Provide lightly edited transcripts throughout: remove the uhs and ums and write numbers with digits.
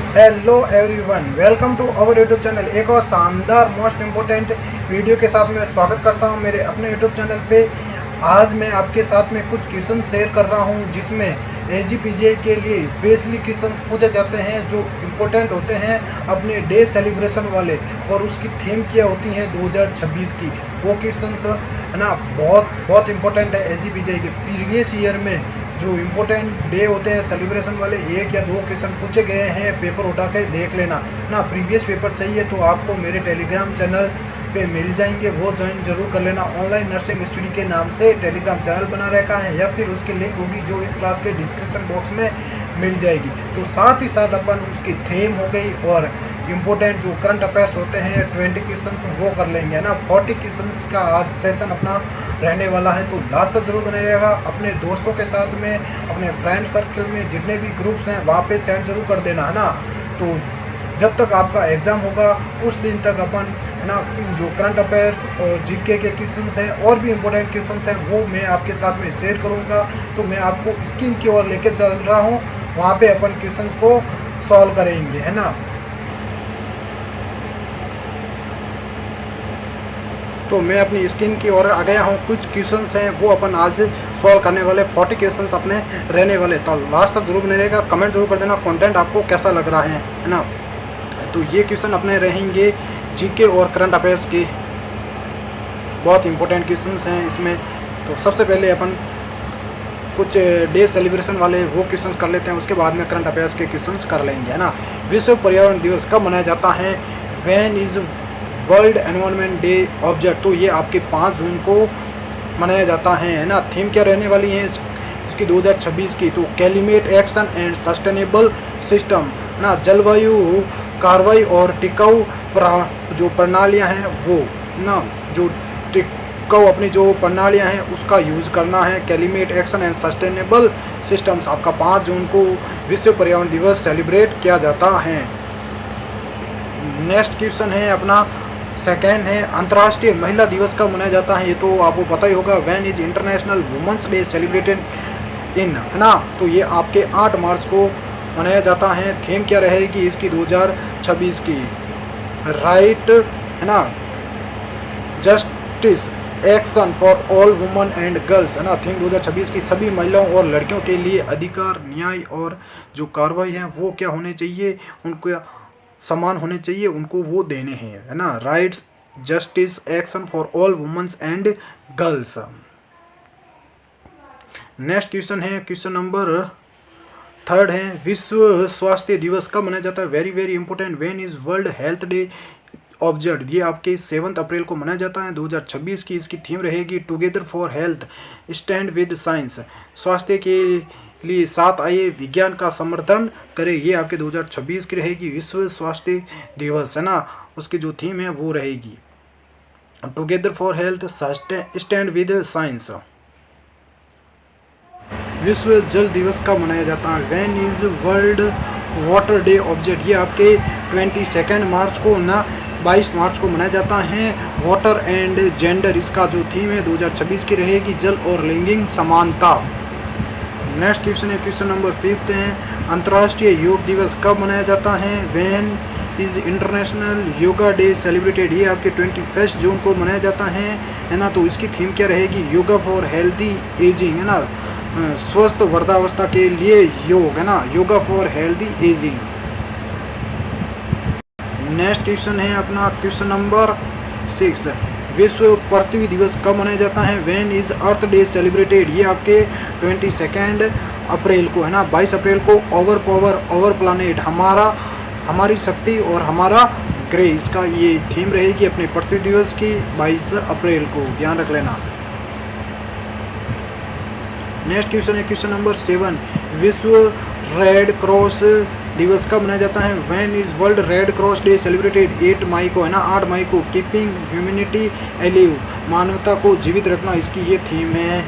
Hello everyone, welcome to our YouTube channel. एक और शानदार मोस्ट इम्पोर्टेंट वीडियो के साथ मैं स्वागत करता हूं मेरे अपने यूट्यूब चैनल पे। आज मैं आपके साथ में कुछ क्वेश्चन शेयर कर रहा हूं जिसमें एजीपीजे के लिए स्पेशली क्वेश्चंस पूछे जाते हैं जो इम्पोर्टेंट होते हैं अपने डे सेलिब्रेशन वाले, और उसकी थीम क्या होती है 2026 की। वो क्वेश्चंस है ना बहुत बहुत इम्पोर्टेंट है। एजीपीजे के प्रीवियस ईयर में जो इम्पोर्टेंट डे होते हैं सेलिब्रेशन वाले, एक या दो क्वेश्चन पूछे गए हैं, पेपर उठा के देख लेना ना। प्रीवियस पेपर चाहिए तो आपको मेरे टेलीग्राम चैनल पे मिल जाएंगे, वो ज्वाइन जरूर कर लेना। ऑनलाइन नर्सिंग स्टडी के नाम से टेलीग्राम चैनल बना रखा है, या फिर उसकी लिंक होगी जो इस क्लास के डिस्क्रिप्शन बॉक्स में मिल जाएगी। तो साथ ही साथ अपन उसकी थीम हो गई और इम्पोर्टेंट जो करंट अफेयर्स होते हैं 20 क्वेश्चंस वो कर लेंगे ना। 40 क्वेश्चंस का आज सेशन अपना रहने वाला है, तो लास्ट तक जरूर बने रहेगा। अपने दोस्तों के साथ में, अपने फ्रेंड सर्कल में जितने भी ग्रुप्स हैं वहाँ पे सेंड जरूर कर देना है ना। तो जब तक आपका एग्ज़ाम होगा उस दिन तक अपन है ना जो करंट अफेयर्स और जीके के क्वेश्चंस हैं और भी इम्पोर्टेंट क्वेश्चंस हैं वो मैं आपके साथ में शेयर करूँगा। तो मैं आपको स्क्रीन की ओर लेकर चल रहा हूँ, वहाँ पे अपन क्वेश्चंस को सॉल्व करेंगे है ना। तो मैं अपनी स्क्रीन की ओर आ गया हूँ। कुछ क्वेश्चंस हैं वो अपन आज सॉल्व करने वाले। 40 क्वेश्चंस अपने रहने वाले, तो लास्ट तक जरूर बने रहेगा। कमेंट जरूर कर देना कंटेंट आपको कैसा लग रहा है ना। तो ये क्वेश्चन अपने रहेंगे जीके और करंट अफेयर्स के, बहुत इंपॉर्टेंट क्वेश्चंस हैं इसमें। तो सबसे पहले अपन कुछ डे सेलिब्रेशन वाले वो क्वेश्चंस कर लेते हैं, उसके बाद में करंट अफेयर्स के क्वेश्चंस कर लेंगे है ना। विश्व पर्यावरण दिवस कब मनाया जाता है? When is world environment day observe? तो ये आपके 5 जून को मनाया जाता है ना। थीम क्या रहने वाली है इसकी 2026 की? तो climate action and sustainable system ना, जलवायु कार्रवाई और टिकाऊ जो प्रणालियां हैं वो ना, जो टिकाऊ अपनी जो प्रणालियां हैं उसका यूज़ करना है। Climate action and sustainable systems आपका 5 जून को विश्व पर्यावरण दिवस सेलिब्रेट किया जाता है। नेक्स्ट क्वेश्चन है अपना सेकेंड है, अंतर्राष्ट्रीय महिला दिवस कब मनाया जाता है? ये तो आपको पता ही होगा। When is International Women's Day celebrated in है ना। तो ये आपके 8 मार्च को मनाया जाता है। थीम क्या रहेगी इसकी 2026 की? राइट है ना, justice action for all women and girls है ना। थीम 2026 की सभी महिलाओं और लड़कियों के लिए अधिकार, न्याय और जो कार्रवाई है वो क्या होने चाहिए, उनको समान होने चाहिए, उनको वो देने हैं है ना। Rights, justice, action for all womens and girls. Next question है क्वेश्चन नंबर 3 है, विश्व स्वास्थ्य दिवस कब मनाया जाता है? Very very important. When is World Health Day observe? ये आपके 7 अप्रैल को मनाया जाता है 2026 की। इसकी थीम रहेगी together for health, stand with science. स्वास्थ्य के लिए साथ आइए, विज्ञान का समर्थन करें। ये आपके 2026 की रहेगी विश्व स्वास्थ्य दिवस है ना। उसकी जो थीम है वो रहेगी together for health, stand with science. विश्व जल दिवस कब मनाया जाता है? When is world water day observe? ये आपके 22 मार्च को ना 22 मार्च को मनाया जाता है। वाटर एंड जेंडर इसका जो थीम है 2026 की रहेगी, जल और लैंगिक समानता। नेक्स्ट क्वेश्चन है क्वेश्चन नंबर 5 है, अंतर्राष्ट्रीय योग दिवस कब मनाया जाता है? When is international yoga day celebrated? ये आपके 21 जून को मनाया जाता है ना। तो इसकी थीम क्या रहेगी? योगा फॉर हेल्दी एजिंग है ना, स्वस्थ वृद्धावस्था के लिए योग है ना, yoga for healthy ageing. Next question है अपना क्वेश्चन नंबर 6, विश्व पृथ्वी दिवस कब मनाया जाता है? When is earth day celebrated? ये आपके 22 अप्रैल को है ना। 22 अप्रैल को ओवर पावर ओवर प्लानेट, हमारी शक्ति और हमारा ग्रह, इसका ये थीम रहेगी अपने पृथ्वी दिवस की 22 अप्रैल को, ध्यान रख लेना। नेक्स्ट क्वेश्चन है क्वेश्चन नंबर 7, विश्व रेड क्रॉस दिवस कब मनाया जाता है? When is world red cross day celebrated? 8 मई को है ना, 8 मई को। कीपिंग ह्यूमैनिटी एलिव, मानवता को जीवित रखना, इसकी ये थीम है।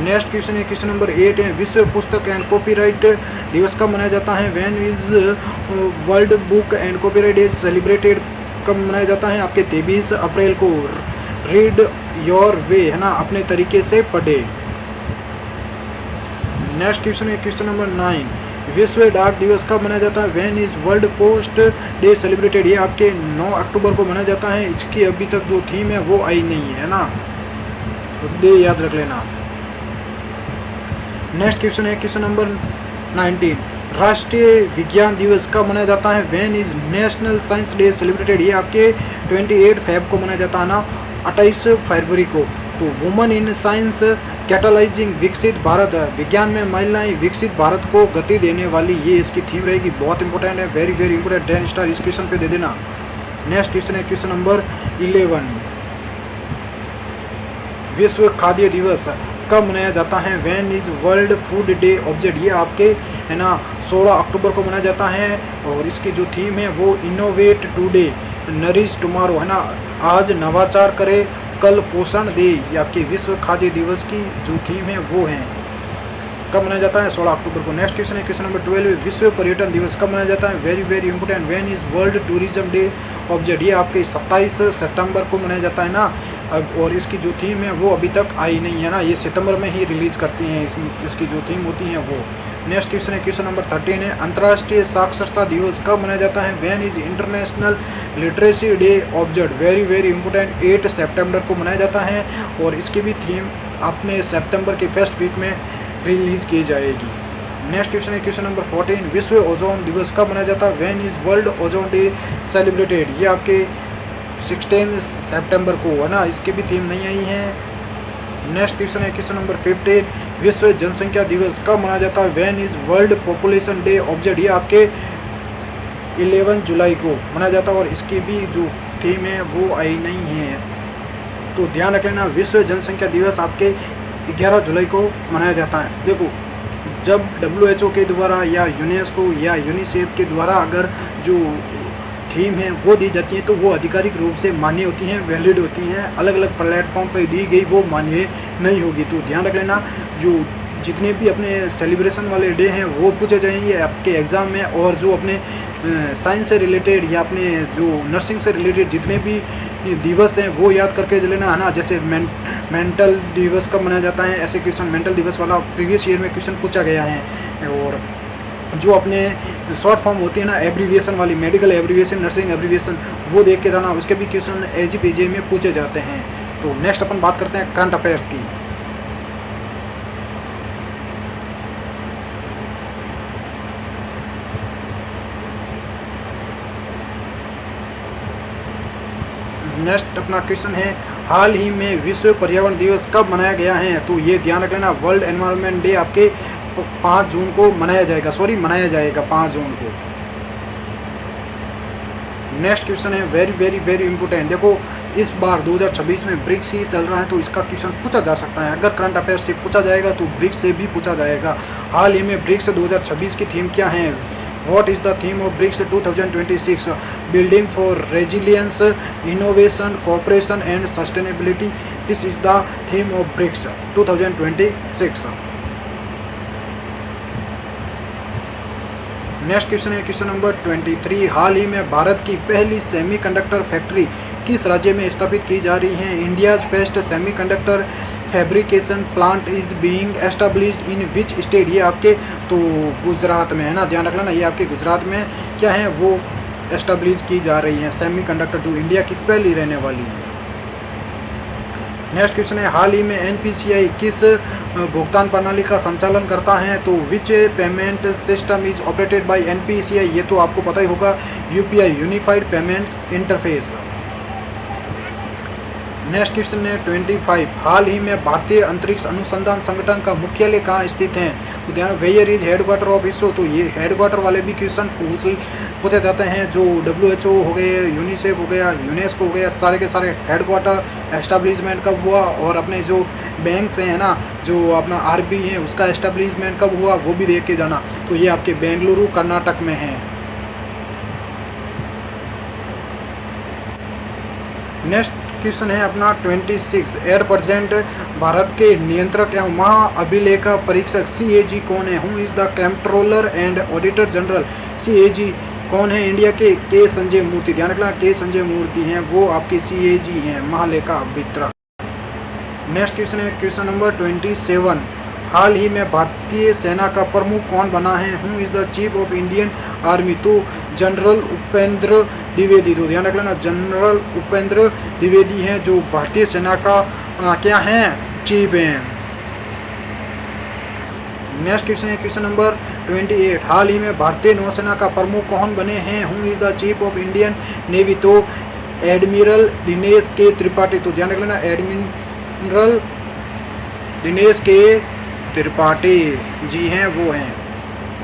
नेक्स्ट क्वेश्चन है क्वेश्चन नंबर 8 है, विश्व पुस्तक एंड कॉपीराइट दिवस कब मनाया जाता है? When is world book and copyright day celebrated? कब मनाया जाता है? आपके 23 अप्रैल को। रीड योर वे है ना, अपने तरीके से पढ़े। नेक्स्ट क्वेश्चन है क्वेश्चन नंबर 9, विश्व डाक दिवस कब मनाया जाता है? When is world post day celebrated? ये आपके 9 अक्टूबर को मनाया जाता है। इसकी अभी तक जो थीम है वो आई नहीं है ना, तो डे याद रख लेना। नेक्स्ट क्वेश्चन है क्वेश्चन नंबर 19, राष्ट्रीय विज्ञान दिवस कब मनाया जाता है? When is national science day celebrated? ये आपके 28 फेब को मनाया जाता है ना, 28 फरवरी को। तो वुमन इन साइंस कैटलाइजिंग विकसित भारत, विज्ञान में महिलाएं विकसित भारत को गति देने वाली, ये इसकी थीम रहेगी। बहुत इंपॉर्टेंट है, वेरी वेरी इंपॉर्टेंट, 10 स्टार इस क्वेश्चन पे दे देना। नेक्स्ट क्वेश्चन है क्वेश्चन नंबर 11, विश्व खाद्य दिवस कब मनाया जाता है? When is world food day object? ये आपके है ना 16 अक्टूबर को मनाया जाता है और इसकी जो थीम है वो इनोवेट टुडे नरिश टुमारो है ना, आज नवाचार करे कल पोषण दे। ये आपके विश्व खाद्य दिवस की जो थीम है वो है। कब मनाया जाता है? 16 अक्टूबर को। नेक्स्ट क्वेश्चन है क्वेश्चन नंबर 12, विश्व पर्यटन दिवस कब मनाया जाता है? Very very important, when is world tourism day object? ये आपके 27 सितंबर को मनाया जाता है ना, और इसकी जो थीम है वो अभी तक आई नहीं है ना, ये सितंबर में ही रिलीज करती हैं इसकी जो थीम होती है वो। नेक्स्ट क्वेश्चन है क्वेश्चन नंबर 13 है, अंतर्राष्ट्रीय साक्षरता दिवस कब मनाया जाता है? When is international literacy day observe? Very very important, 8 सितंबर को मनाया जाता है और इसकी भी थीम अपने सितंबर के फर्स्ट वीक में रिलीज की जाएगी। नेक्स्ट क्वेश्चन है क्वेश्चन नंबर 14, विश्व ओजोन दिवस कब मनाया जाता है? When is world ozone day celebrated? ये आपके 16 सितंबर को है ना, इसकी भी थीम नहीं आई है। नेक्स्ट क्वेश्चन है क्वेश्चन नंबर 15, विश्व जनसंख्या दिवस कब मनाया जाता है? When is world population day object? ये आपके 11 जुलाई को मनाया जाता है और इसकी भी जो थीम है वो आई नहीं है, तो ध्यान रख लेना। विश्व जनसंख्या दिवस आपके 11 जुलाई को मनाया जाता है। देखो, जब WHO के द्वारा या यूनेस्को या यूनिसेफ के द्वारा अगर जो थीम है वो दी जाती है तो वो आधिकारिक रूप से मान्य होती हैं, वैलिड होती हैं। अलग अलग प्लेटफॉर्म पर दी गई वो मान्य नहीं होगी, तो ध्यान रख लेना। जो जितने भी अपने सेलिब्रेशन वाले डे हैं वो पूछे जाएंगे आपके एग्ज़ाम में, और जो अपने साइंस से रिलेटेड या अपने जो नर्सिंग से रिलेटेड जितने भी दिवस हैं वो याद करके लेना है ना। जैसे मेंटल दिवस कब मनाया जाता है, ऐसे क्वेश्चन मेंटल दिवस वाला प्रीवियस ईयर में क्वेश्चन पूछा गया है। और जो अपने शॉर्ट फॉर्म होती है ना एब्रीविएशन वाली, मेडिकल एब्रीविएशन, नर्सिंग एब्रीविएशन, वो देख के जाना, उसके भी क्वेश्चन AGPJ में पूछे जाते हैं। तो नेक्स्ट अपन बात करते हैं करंट अफेयर्स की। नेक्स्ट अपना क्वेश्चन है, हाल ही में विश्व पर्यावरण दिवस कब मनाया गया है? तो ये ध्यान रख लेना, वर्ल्ड एनवायरनमेंट डे आपके 5 जून को मनाया जाएगा 5 जून को। नेक्स्ट क्वेश्चन है वेरी वेरी वेरी इंपॉर्टेंट। देखो, इस बार 2026 में ब्रिक्स ही चल रहा है, तो इसका क्वेश्चन पूछा जा सकता है। अगर करंट अफेयर से पूछा जाएगा तो ब्रिक्स से भी पूछा जाएगा। हाल ही में ब्रिक्स 2026 की थीम क्या है? What is the theme of BRICS 2026? Building for resilience, innovation, cooperation and sustainability. This is the theme of BRICS 2026. Next question है क्वेश्चन नंबर 23। हाल ही में भारत की पहली सेमीकंडक्टर फैक्ट्री किस राज्य में स्थापित की जा रही है? India's first semiconductor fabrication plant is being established in which state? ये आपके तो गुजरात में है ना, ध्यान रखना। ये आपके गुजरात में क्या है वो एस्टेब्लिश की जा रही है सेमीकंडक्टर, जो इंडिया की पहली रहने वाली है। नेक्स्ट क्वेश्चन है, हाल ही में NPCI किस भुगतान प्रणाली का संचालन करता है? तो विच payment system is operated by NPCI? ये तो आपको पता ही होगा, UPI unified payments interface. Next question है 25। हाल ही में भारतीय अंतरिक्ष अनुसंधान संगठन का मुख्यालय कहाँ स्थित है? तो ध्यान, where is headquarter of ISRO? तो ये हेडक्वार्टर वाले भी क्वेश्चन पूछे जाते हैं। जो WHO हो गए, यूनिसेफ हो गया, यूनेस्को हो गया, सारे के सारे हेडक्वार्टर एस्टेब्लिशमेंट कब हुआ, और अपने जो बैंक्स हैं ना, जो अपना RBI है उसका एस्टेब्लिशमेंट कब हुआ वो भी देख के जाना। तो ये आपके बेंगलुरु कर्नाटक में है। नेक्स्ट क्वेश्चन है अपना 26। 8% भारत के नियंत्रक एवं महाअभिलेखा परीक्षक CAG कौन है? Who is the controller and auditor general? CAG कौन है इंडिया के संजय मूर्ति। ध्यान रखना, के संजय मूर्ति हैं वो आपके CAG हैं, महालेखा अभिलेखा। नेक्स्ट क्वेश्चन है क्वेश्चन नंबर 27। हाल ही में भारतीय सेना का प्रमुख कौन बना है? Who is the chief of Indian army? तो जनरल उपेंद्र द्विवेदी। तो ध्यान रख लेना, जनरल उपेंद्र द्विवेदी हैं जो भारतीय सेना का क्या हैं? चीफ हैं। नेक्स्ट क्वेश्चन है क्वेश्चन नंबर 28। हाल ही में भारतीय नौसेना का प्रमुख कौन बने हैं? Who is the chief of Indian navy? तो एडमिरल दिनेश के त्रिपाठी। तो ध्यान रख लेना, एडमिरल दिनेश के त्रिपाठी जी हैं, वो हैं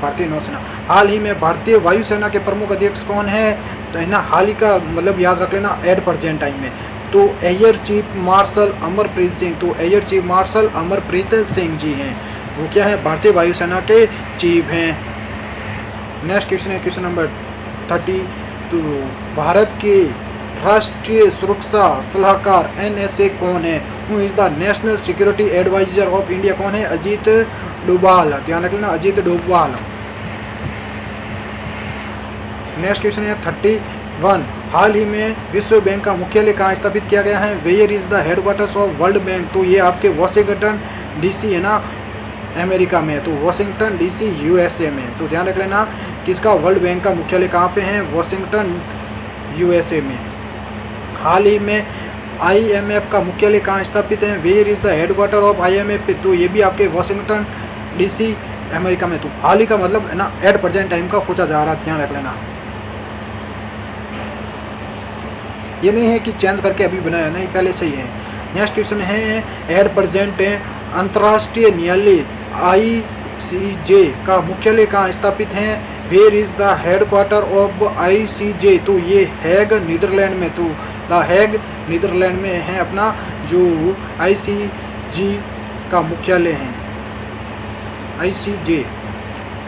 भारतीय नौसेना। हाल ही में भारतीय वायुसेना के प्रमुख अध्यक्ष कौन है? तो है ना, हाल ही का मतलब याद रख लेना, एट प्रेजेंट टाइम में। तो air chief marshal Amarpreet Singh. तो air chief marshal Amarpreet Singh ji हैं, वो क्या है? भारतीय वायुसेना के चीफ हैं। नेक्स्ट क्वेश्चन है क्वेश्चन नंबर 30। तो भारत के राष्ट्रीय सुरक्षा सलाहकार NSA कौन है? Who is the National Security Advisor of India? कौन है? अजीत डोभाल। ध्यान रख लेना, अजीत डोभाल। नेक्स्ट क्वेश्चन है 31। हाल ही में विश्व बैंक का मुख्यालय कहाँ स्थापित किया गया है? Where is the headquarters of World Bank? तो ये आपके वाशिंगटन DC है ना, अमेरिका में। तो वाशिंगटन DC USA में। तो ध्यान रख लेना, किसका वर्ल्ड बैंक का मुख्यालय कहाँ पे है? वाशिंगटन USA में। हाल ही में IMF का मुख्यालय कहाँ स्थापित है? Where is the headquarter of IMF? तो ये भी आपके वाशिंगटन DC अमेरिका में। तो हाल ही का मतलब है ना, एट प्रेजेंट टाइम का पूछा जा रहा है, ध्यान रख लेना। ये नहीं है कि चेंज करके अभी बनाया, नहीं, पहले से ही है। नेक्स्ट क्वेश्चन है एट प्रेजेंट अंतर्राष्ट्रीय न्यायालय ICJ का मुख्यालय कहाँ स्थापित है? Where is the headquarter of ICJ? तो ये हैग नीदरलैंड में। तो द हैग नीदरलैंड में है अपना जो ICJ का मुख्यालय है, ICJ।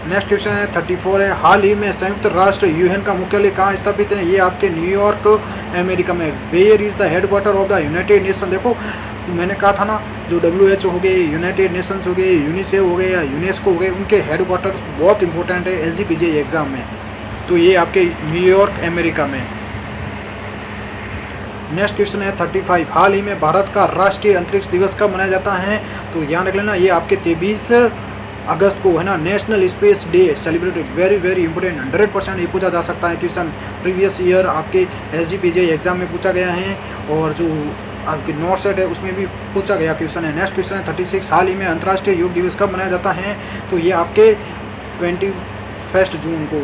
नेक्स्ट क्वेश्चन है 34 है। हाल ही में संयुक्त राष्ट्र UN का मुख्यालय कहाँ स्थापित है? ये आपके न्यूयॉर्क अमेरिका में। Where is the headquarter of the United Nation? देखो मैंने कहा था ना, जो WHO हो गए, यूनाइटेड नेशंस हो गए, यूनिसेफ हो गए या यूनेस्को हो गए, उनके हेडक्वार्टर्स बहुत इंपॉर्टेंट है LGPJ एग्जाम में। तो ये आपके न्यूयॉर्क अमेरिका में। नेक्स्ट क्वेश्चन है 35। हाल ही में भारत का राष्ट्रीय अंतरिक्ष दिवस कब मनाया जाता है? तो ध्यान रख लेना, ये आपके 23 अगस्त को है ना, national space day celebrated. Very very important, 100% ये पूछा जा सकता है क्वेश्चन। प्रीवियस ईयर आपके LGPJ एग्जाम में पूछा गया है और जो आपकी नॉर्थ सेट है उसमें भी पूछा गया क्वेश्चन है। नेक्स्ट क्वेश्चन है 36। हाल ही में अंतर्राष्ट्रीय योग दिवस कब मनाया जाता है? तो ये आपके 21 जून को।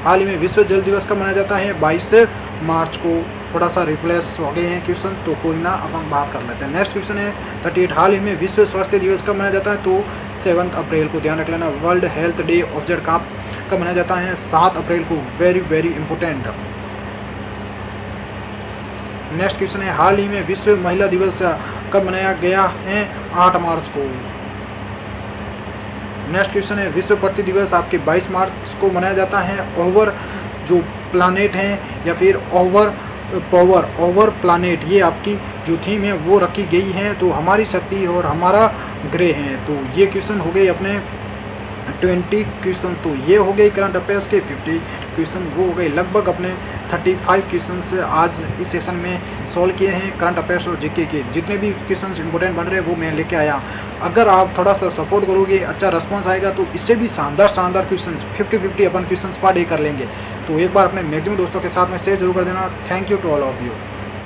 हाल ही में विश्व जल दिवस कब मनाया जाता है? 22 मार्च को। थोड़ा सा रिफ्लेक्स हो गए हैं क्वेश्चन, तो कोई ना, अब हम बात कर लेते हैं। नेक्स्ट क्वेश्चन है 38। हाल ही में विश्व स्वास्थ्य दिवस कब मनाया जाता है? तो 7 अप्रैल को। ध्यान रख लेना, वर्ल्ड हेल्थ डे ऑब्जर्व कब मनाया जाता है? 7 अप्रैल को। Very very important. Next question है हाल ही में विश्व महिला दिवस कब मनाया गया है? 8 मार्च को। नेक्स्ट क्वेश्चन है विश्व पृथ्वी दिवस आपके 22 मार्च को मनाया जाता है। ओवर जो प्लानेट हैं या फिर ओवर प्लानेट, ये आपकी जो थीम है वो रखी गई है। तो हमारी शक्ति और हमारा ग्रह है। तो ये क्वेश्चन हो गए अपने 20 क्वेश्चन। तो ये हो गए करंट अफेयर्स के 50 क्वेश्चन, वो हो गए लगभग अपने 35 क्वेश्चन आज इस सेशन में सॉल्व किए हैं। करंट अफेयर्स और जीके के जितने भी क्वेश्चन इंपॉर्टेंट बन रहे हैं वो मैं लेके आया। अगर आप थोड़ा सा सपोर्ट करोगे, अच्छा रिस्पॉन्स आएगा, तो इससे भी शानदार क्वेश्चन 50-50 अपन क्वेश्चन पर डे कर लेंगे। तो एक बार अपने मैक्सिमम दोस्तों के साथ में शेयर जरूर कर देना। Thank you to all of you.